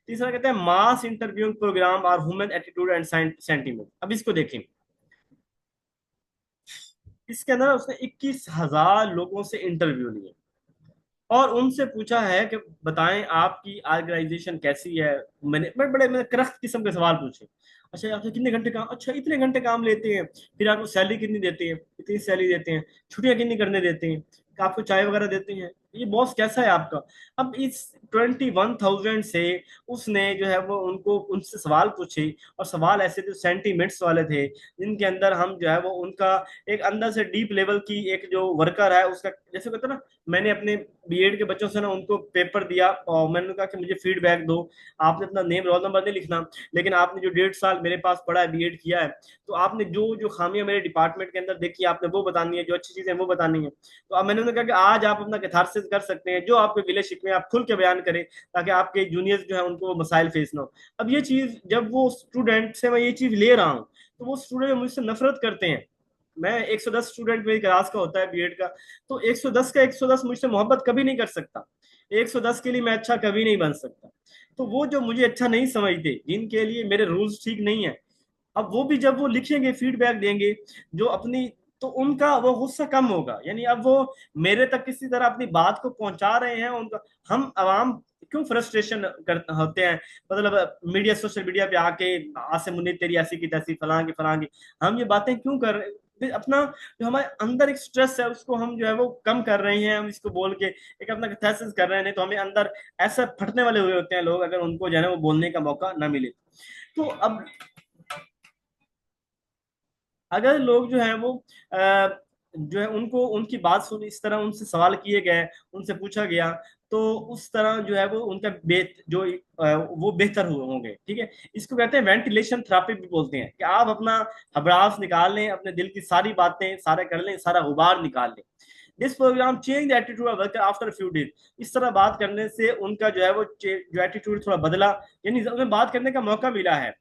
तीसरा कहते हैं मास इंटरव्यूइंग प्रोग्राम और ह्यूमन एटीट्यूड एंड सेंटीमेंट। अब इसको देखें, इसके अंदर उसने 21,000 लोगों से इंटरव्यू लिए और उनसे पूछा है कि बताएं आपकी ऑर्गेनाइजेशन कैसी है। मैंने करख्त किस्म के सवाल पूछे। अच्छा, आपसे कितने घंटे काम, अच्छा इतने घंटे काम लेते हैं, फिर आपको सैलरी कितनी देते हैं, इतनी सैलरी देते हैं, छुट्टियां कितनी करने देते हैं, आपको चाय वगैरह देते हैं, ये बॉस कैसा है आपका। अब इस 21,000 से उसने जो है वो उनको उनसे सवाल पूछे, और सवाल ऐसे थे सेंटीमेंट्स वाले थे, जिनके अंदर हम जो है वो उनका एक अंदर से डीप लेवल की एक जो वर्कर है उसका, जैसे कहते हैं ना, मैंने अपने बीएड के बच्चों से ना उनको पेपर दिया और मैंने कहा कि मुझे फीडबैक दो, आपने अपना नेम रोल नंबर नहीं लिखना, लेकिन आपने जो 1.5 साल मेरे पास पढ़ा है, बीएड किया है, तो आपने जो जो खामियां मेरे डिपार्टमेंट के अंदर देखी आपने वो बतानी है, जो अच्छी चीजें वो बतानी है। तो अब मैंने उन्हें कहा कि आज आप अपना कैथारसिस कर सकते हैं, जो आपके गिले शिकवे आप खुल के बयान करें, ताकि आपके जूनियर्स जो है उनको मसाइल फेस ना हो। अब ये चीज जब वो स्टूडेंट से मैं ये चीज ले रहा हूँ, तो वो स्टूडेंट मुझसे नफरत करते हैं। मैं 110 स्टूडेंट मेरी क्लास का होता है बीएड का, तो 110 का 110 मुझसे मोहब्बत कभी नहीं कर सकता, 110 के लिए मैं अच्छा कभी नहीं बन सकता। तो वो जो मुझे अच्छा नहीं समझते, जिनके लिए मेरे रूल्स ठीक नहीं है, अब वो भी जब वो लिखेंगे, फीडबैक देंगे जो अपनी, तो उनका वो गुस्सा कम होगा, यानी अब वो मेरे तक किसी तरह अपनी बात को पहुंचा रहे हैं उनका। हम आवाम क्यों फ्रस्ट्रेशन कर होते हैं, मतलब मीडिया, सोशल मीडिया पे आके आसे मुन्नी तेरी ऐसी की तैसी फलां की फलां की, हम ये बातें क्यों कर रहे हैं? अपना जो हमारे अंदर एक स्ट्रेस है उसको हम जो है वो कम कर रहे हैं, हम इसको बोल के एक अपना कैथारसिस कर रहे हैं, नहीं तो हमें अंदर ऐसा फटने वाले हुए होते हैं लोग, अगर उनको जो है ना वो बोलने का मौका ना मिले। तो अब अगर लोग जो है वो जो है उनको उनकी बात सुन, इस तरह उनसे सवाल किए गए, उनसे पूछा गया, तो उस तरह जो है वो उनका जो वो बेहतर होंगे, ठीक है। इसको कहते हैं वेंटिलेशन थेरेपी भी बोलते हैं, कि आप अपना घबराहट निकाल लें, अपने दिल की सारी बातें सारे कर लें, सारा गुबार निकाल लें। This programme change the attitude of worker after few days. इस तरह बात करने से उनका जो है वो जो एटीट्यूड थोड़ा बदला, यानी उन्हें बात करने का मौका मिला है।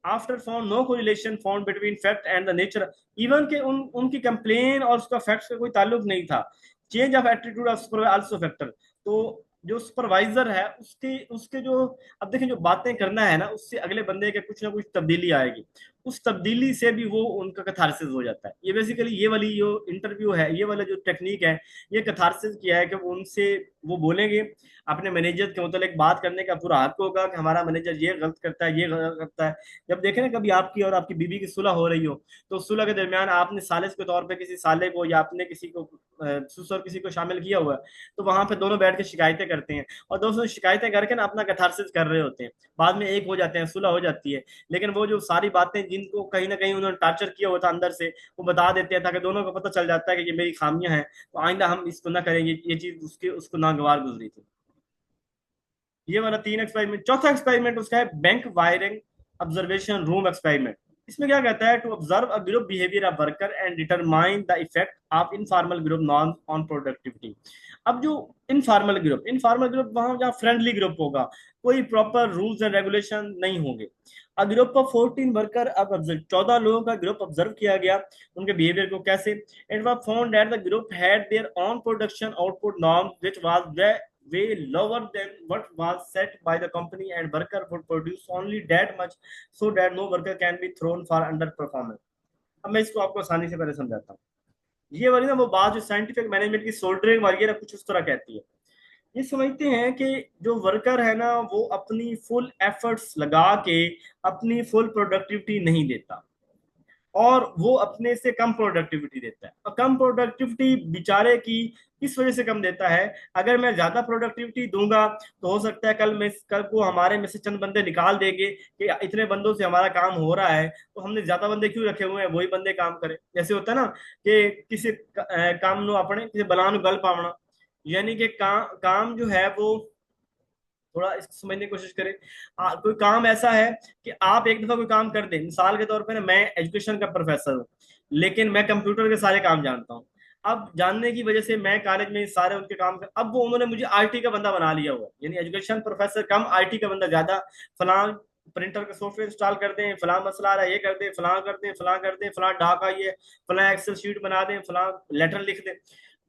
After found no correlation found between fact and the nature, even के उनकी कंप्लेन और उसका फैक्ट्स का कोई ताल्लुक नहीं था। Change of attitude of supervisor also factor. तो जो सुपरवाइजर है उसके उसके जो, अब देखें, जो बातें करना है ना, उससे अगले बंदे के कुछ ना कुछ तब्दीली आएगी। उस तब्दीली से भी वो उनका कैथारसिस हो जाता है। ये बेसिकली ये वाली जो इंटरव्यू है, ये वाला जो टेक्निक है, ये कैथारसिस किया है कि वो उनसे वो बोलेंगे। अपने मैनेजर के मतलब बात करने का पूरा हक होगा कि हमारा मैनेजर ये गलत करता है, ये गलत करता है। जब देखें ना कभी आपकी और आपकी बीवी की सुलह हो रही हो, तो सुलह के दरमियान आपने सालिस के तौर पे किसी साले को या आपने किसी को ससुर किसी को शामिल किया हुआ है, तो वहां पे दोनों बैठ के शिकायतें करते हैं, और दोस्तों शिकायतें करके ना अपना कैथारसिस कर रहे होते हैं। बाद में एक हो जाते हैं, सुलह हो जाती है। लेकिन वो जो सारी बातें जिनको कहीं ना कहीं उन्होंने टॉर्चर किया हुआ था अंदर से, वो बता देते हैं, ताकि दोनों को पता चल जाता है कि ये मेरी खामियां हैं, तो आइंदा हम इसको ना करेंगे, ये चीज उसके उसको नागवार गुजरी थी। ये वाला तीन एक्सपेरिमेंट। चौथा एक्सपेरिमेंट उसका है bank wiring observation room experiment. इसमें क्या कहता है, to observe a group behaviour of worker and determine the effect of informal group norms on productivity. अब जो इनफॉर्मल ग्रुप वहां जहाँ फ्रेंडली ग्रुप होगा, कोई प्रॉपर रूल्स एंड रेगुलेशन नहीं होंगे। अ ग्रुप ऑफ 14 वर्कर, अब 14 लोगों का ग्रुप ऑब्जर्व किया गया, उनके बिहेवियर को कैसे। It was found that the group had their own production output norm which was way lower than what was set by the company, and worker would produce only that much so that no worker can be thrown for underperformance। अब मैं इसको आपको आसानी से पहले समझाता हूँ। ये वाली ना वो बात जो साइंटिफिक मैनेजमेंट की सोल्डरिंग वाली है ना, कुछ उस तरह कहती है। ये समझते हैं कि जो वर्कर है ना, वो अपनी फुल एफर्ट्स लगा के अपनी फुल प्रोडक्टिविटी नहीं देता, और वो अपने से कम प्रोडक्टिविटी देता है। और कम प्रोडक्टिविटी बेचारे की इस वजह से कम देता है, अगर मैं ज्यादा प्रोडक्टिविटी दूंगा तो हो सकता है कल को हमारे में से चंद बंदे निकाल देंगे कि इतने बंदों से हमारा काम हो रहा है, तो हमने ज्यादा बंदे क्यों रखे हुए हैं, वही बंदे काम करें। जैसे होता है ना कि किसी काम नो अपने किसी बला नु गल पावना, यानी कि काम जो है वो, थोड़ा इसको समझने की कोशिश करें। कोई काम ऐसा है कि आप एक दफा कोई काम कर दें, मिसाल के तौर पे ना, मैं एजुकेशन का प्रोफेसर हूँ, लेकिन मैं कंप्यूटर के सारे काम जानता हूँ। अब जानने की वजह से मैं कॉलेज में सारे उनके काम कर, अब वो उन्होंने मुझे आईटी का बंदा बना लिया हुआ, यानी एजुकेशन प्रोफेसर कम आईटी का बंदा ज्यादा। फलां प्रिंटर का सॉफ्टवेयर इंस्टॉल कर दें, फलां मसला आ रहा है ये कर दें, फलां कर दें, फलां कर दें, फलां डाक आई है, फलां एक्सेल शीट बना दें, फलां लेटर लिख दें।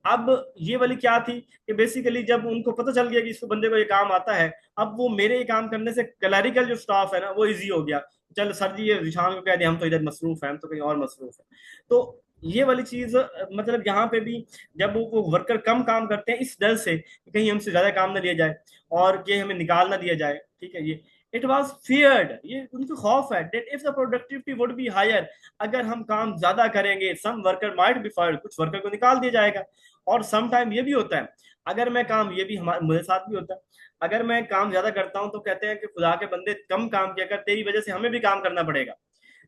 अब ये वाली क्या थी कि बेसिकली जब उनको पता चल गया कि इसको बंदे को ये काम आता है, अब वो मेरे ये काम करने से क्लरिकल जो स्टाफ है ना वो इजी हो गया। चल सर जी ये रिशान को कह दिया, हम तो इधर मसरूफ हैं, हम तो कहीं और मसरूफ है। तो ये वाली चीज मतलब यहाँ पे भी जब वो वर्कर कम काम करते हैं इस डर से कि कहीं हमसे ज्यादा काम ना लिया जाए और ये हमें निकाल ना दिया जाए, ठीक है। ये इट वॉज फियर्ड, ये उनको खौफ है, that if the productivity would be higher, अगर हम काम ज्यादा करेंगे some worker might be fired, कुछ वर्कर को निकाल दिया जाएगा। और सम टाइम ये भी होता है, अगर मैं काम, ये भी हमारे मेरे साथ भी होता है, अगर मैं काम ज्यादा करता हूं तो कहते हैं कि खुदा के बंदे कम काम किया कर, तेरी वजह से हमें भी काम करना पड़ेगा।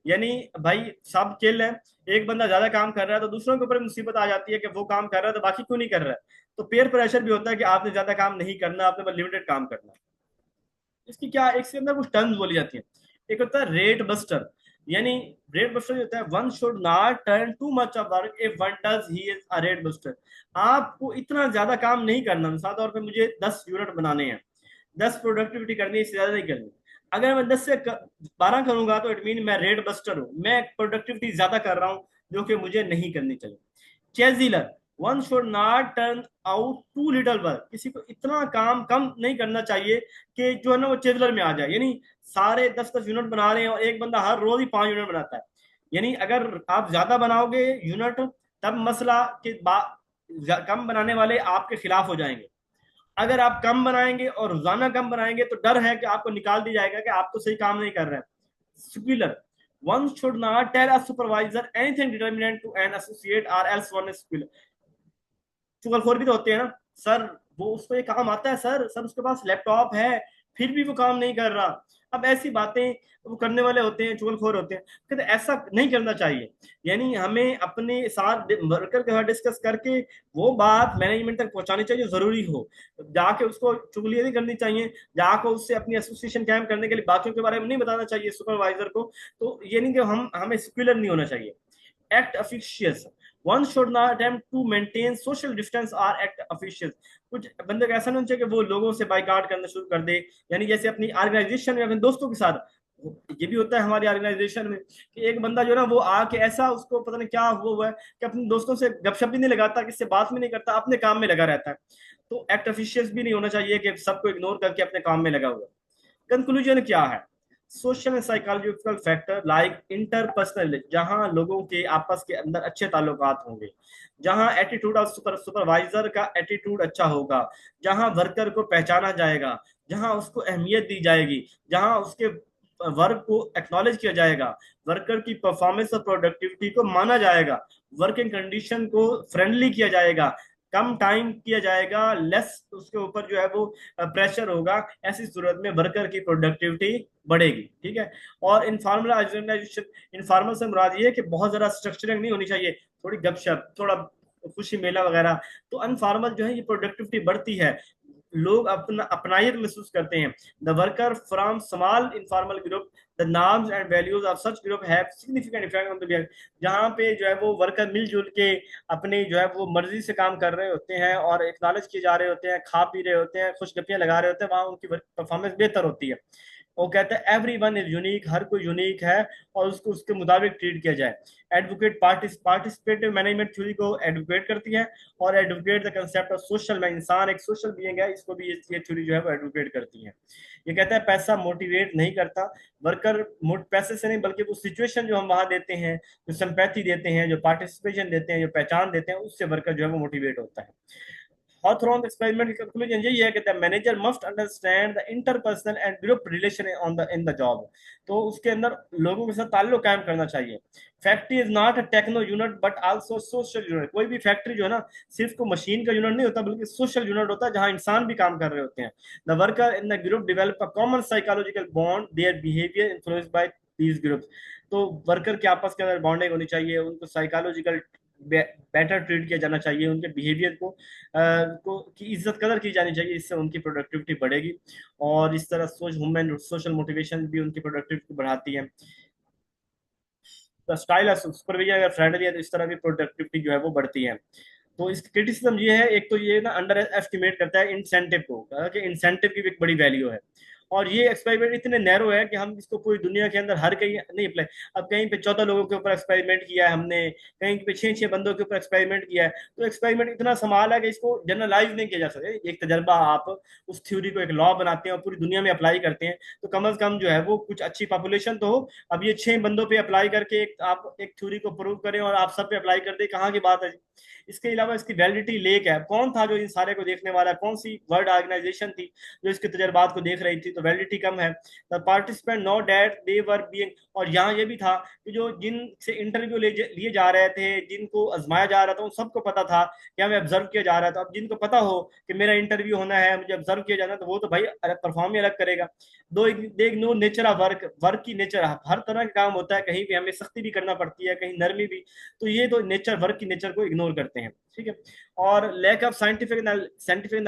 यानी भाई सब चिल है, एक बंदा ज्यादा काम कर रहा है तो दूसरों के ऊपर मुसीबत आ जाती है कि वो काम कर रहा है तो बाकी क्यों नहीं कर रहा है। तो पेयर प्रेशर भी होता है कि आपने ज्यादा काम नहीं करना, आपने बस लिमिटेड काम करना है। इसकी क्या एक से अंदर कुछ टर्म्स बोली जाती है। एक होता है रेट बस्टर, यानी रेट बस्टर होता है one should not turn too much of work if one does he is a rate buster. आपको इतना ज्यादा काम नहीं करना, मिसाल तौर पे मुझे 10 यूनिट बनाने हैं, 10 प्रोडक्टिविटी करनी है, इससे ज्यादा नहीं करनी। अगर मैं 10 से 12 करूंगा तो इट मीन मैं रेट बस्टर हूं, मैं प्रोडक्टिविटी ज्यादा कर रहा हूं जो कि मुझे नहीं करनी चाहिए। चेजिलर, one should not turn out too little work, किसी को इतना काम कम नहीं करना चाहिए कि जो है ना वो चेजिलर में आ जाए। यानी सारे 10-10 यूनिट बना रहे हैं और एक बंदा हर रोज ही 5 यूनिट बनाता है। यानी अगर आप ज्यादा बनाओगे यूनिट, तब मसला कि कम बनाने वाले आपके खिलाफ हो जाएंगे। अगर आप कम बनाएंगे और रोजाना कम बनाएंगे तो डर है कि आपको निकाल दिया जाएगा कि आप तो सही काम नहीं कर रहे हैं। Squealer, one should not tell a supervisor anything determinant to an associate or else one is squealer। चुगलखोर भी तो होते हैं ना, सर वो उसको ये काम आता है, सर सर उसके पास लैपटॉप है फिर भी वो काम नहीं कर रहा। अब ऐसी बातें वो करने वाले होते हैं, चुगलखोर होते हैं। कहते ऐसा नहीं करना चाहिए, यानी हमें अपने साथ वर्कर के साथ डिस्कस करके वो बात मैनेजमेंट तक पहुंचानी चाहिए, जरूरी हो जाके उसको चुगलियां नहीं करनी चाहिए, जाकर उससे अपनी एसोसिएशन कैम्प करने के लिए बाकियों के बारे में नहीं बताना चाहिए सुपरवाइजर को। तो ये नहीं कि हमें स्क्विलर नहीं होना चाहिए। act officious, one should not attempt to maintain social distance or act officious। कुछ बंदे का ऐसा नहीं चाहिए कि वो लोगों से बाइकाट करना शुरू कर दे, यानी जैसे अपनी ऑर्गेनाइजेशन में अपने दोस्तों के साथ ये भी होता है हमारी ऑर्गेनाइजेशन में कि एक बंदा जो है ना वो आके ऐसा उसको पता नहीं क्या हुआ है कि अपने दोस्तों से गपशप भी नहीं लगाता, किससे बात भी नहीं करता, अपने काम में लगा रहता है। तो एक्ट ऑफिशियस भी नहीं होना चाहिए कि सबको इग्नोर करके अपने काम में लगा हुआ है। कंक्लूजन क्या है? Social and psychological factor like interpersonal, जहां लोगों के आपस के अंदर अच्छे ताल्लुकात होंगे, जहां एटीट्यूड ऑफ सुपरवाइजर का एटीट्यूड अच्छा होगा, जहां वर्कर को पहचाना जाएगा, जहां उसको अहमियत दी जाएगी, जहां उसके वर्क को एक्नॉलेज किया जाएगा, वर्कर की परफॉर्मेंस और प्रोडक्टिविटी को माना जाएगा, वर्किंग कंडीशन को फ्रेंडली किया जाएगा, कम टाइम किया जाएगा, लेस उसके ऊपर जो है वो प्रेशर होगा, ऐसी सूरत में वर्कर की प्रोडक्टिविटी बढ़ेगी। ठीक है। और इनफॉर्मल ऑर्गेनाइजेशन, इनफॉर्मल से मुराद ये है कि बहुत ज्यादा स्ट्रक्चरिंग नहीं होनी चाहिए, थोड़ी गपशप, थोड़ा खुशी मेला वगैरह। तो अनफॉर्मल जो है ये प्रोडक्टिविटी बढ़ती है, लोग अपना अपनायत महसूस करते हैं। The worker from small informal group, the norms and values of such group have significant effect on the behaviour. जहाँ पे जो है वो वर्कर मिलजुल के अपनी जो है वो मर्जी से काम कर रहे होते हैं और एक्नॉलेज किए जा रहे होते हैं, खा पी रहे होते हैं, खुशगपियां लगा रहे होते हैं, वहां उनकी परफॉर्मेंस बेहतर होती है। वो कहते हैं एवरी वन इज यूनिक, हर कोई यूनिक है और उसको उसके मुताबिक ट्रीट किया जाए। एडवोकेट पार्टिसिपेटिव मैनेजमेंट थ्योरी को एडवोकेट करती है और advocate the concept of social में, इंसान एक सोशल बीइंग है, इसको भी ये थ्योरी जो है वो एडवोकेट करती है। ये कहता है पैसा मोटिवेट नहीं करता, वर्कर पैसे से नहीं बल्कि वो सिचुएशन जो हम वहां देते हैं, जो सिंपैथी देते हैं, जो पार्टिसिपेशन देते हैं, जो पहचान देते हैं, उससे वर्कर जो है वो मोटिवेट होता है। Hawthorne experiment की कंक्लूजन यही है कि the manager must understand the interpersonal and group relation on the in the job. तो उसके अंदर लोगों के साथ ताल्लुक कायम करना चाहिए। Factory is not a techno unit but also social unit. कोई भी फैक्ट्री जो है ना सिर्फ को मशीन का यूनिट नहीं होता बल्कि सोशल यूनिट होता है, जहां इंसान भी काम कर रहे होते हैं। The worker in the group develop a common psychological bond, their behaviour influenced by these groups. तो वर्कर के आपस के अंदर बॉन्डिंग होनी चाहिए, उनको साइकोलॉजिकल बेटर ट्रीट किया जाना चाहिए, उनके बिहेवियर को की इज्जत कदर की जानी चाहिए, इससे उनकी प्रोडक्टिविटी बढ़ेगी। और इस तरह ह्यूमन सोशल मोटिवेशन भी उनकी प्रोडक्टिविटी बढ़ाती है। तो स्टाइल है सुपरविजन अगर फ्रेंडली है तो इस तरह की प्रोडक्टिविटी जो है वो बढ़ती है। तो इसकी क्रिटिसिज्म ये है, एक तो ये ना अंडर एस्टिमेट करता है इंसेंटिव को, कि इंसेंटिव की भी एक बड़ी वैल्यू है। और ये एक्सपेरिमेंट इतने नैरो है कि हम इसको पूरी दुनिया के अंदर हर कहीं नहीं अप्लाई। अब कहीं पे 14 लोगों के ऊपर एक्सपेरिमेंट किया है हमने, कहीं पे 6 बंदों के ऊपर एक्सपेरिमेंट किया है। तो एक्सपेरिमेंट इतना समाल है कि इसको जनरलाइज नहीं किया जा सकता। एक तजर्बा आप उस थ्योरी को एक लॉ बनाते हैं और पूरी दुनिया में अप्लाई करते हैं, तो कम अज कम जो है वो कुछ अच्छी पॉपुलेशन तो हो। अब ये 6 बंदों पे अप्लाई करके आप एक थ्योरी को प्रूव करें और आप सब पे अप्लाई कर दे, कहाँ की बात है। इसके अलावा इसकी वैलिडिटी लेक है, कौन था जो इन सारे को देखने वाला, कौन सी वर्ल्ड ऑर्गेनाइजेशन थी जो इसके तजर्बात को देख रही थी, तो वैलिडिटी कम है। The participant know that they were being. और यहाँ ये भी था कि जो जिनसे इंटरव्यू लिए जा रहे थे, जिनको आजमाया जा रहा था, उन सबको पता था कि हमें ऑब्जर्व किया जा रहा था। अब जिनको पता हो कि मेरा इंटरव्यू होना है, मुझे ऑब्जर्व किया जाना है, तो वो तो भाई परफॉर्म ही अलग करेगा। दो they know nature of work, work की नेचर हर तरह का काम होता है, कहीं भी हमें सख्ती भी करना पड़ती है, कहीं नरमी भी। तो ये तो नेचर, वर्क की नेचर को इग्नोर करते हैं। ठीक है। और लैक ऑफ साइंटिफिक